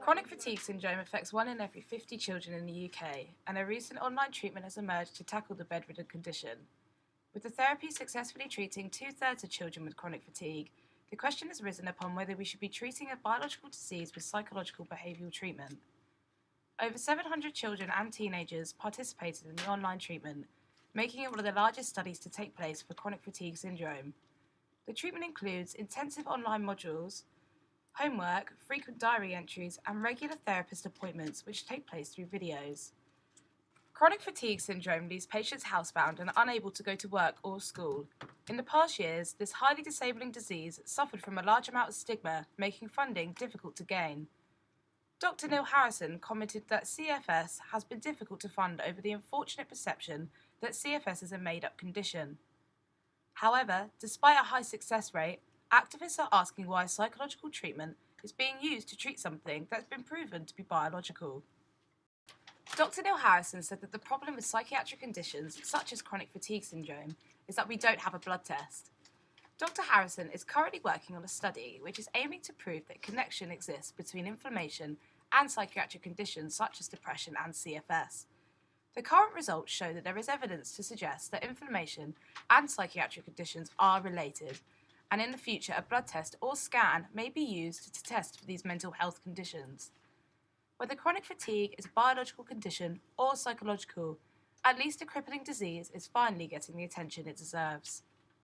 Chronic fatigue syndrome affects 1 in every 50 children in the UK, and a recent online treatment has emerged to tackle the bedridden condition. With the therapy successfully treating 2/3 of children with chronic fatigue, the question has risen upon whether we should be treating a biological disease with psychological behavioural treatment. Over 700 children and teenagers participated in the online treatment, making it one of the largest studies to take place for chronic fatigue syndrome. The treatment includes intensive online modules, homework, frequent diary entries, and regular therapist appointments which take place through videos. Chronic fatigue syndrome leaves patients housebound and unable to go to work or school. In the past years, this highly disabling disease suffered from a large amount of stigma, making funding difficult to gain. Dr. Neil Harrison commented that CFS has been difficult to fund over the unfortunate perception that CFS is a made-up condition. However, despite a high success rate, activists are asking why psychological treatment is being used to treat something that's been proven to be biological. Dr. Neil Harrison said that the problem with psychiatric conditions such as chronic fatigue syndrome is that we don't have a blood test. Dr. Harrison is currently working on a study which is aiming to prove that a connection exists between inflammation and psychiatric conditions such as depression and CFS. The current results show that there is evidence to suggest that inflammation and psychiatric conditions are related, and in the future a blood test or scan may be used to test for these mental health conditions. Whether chronic fatigue is a biological condition or psychological, at least a crippling disease is finally getting the attention it deserves.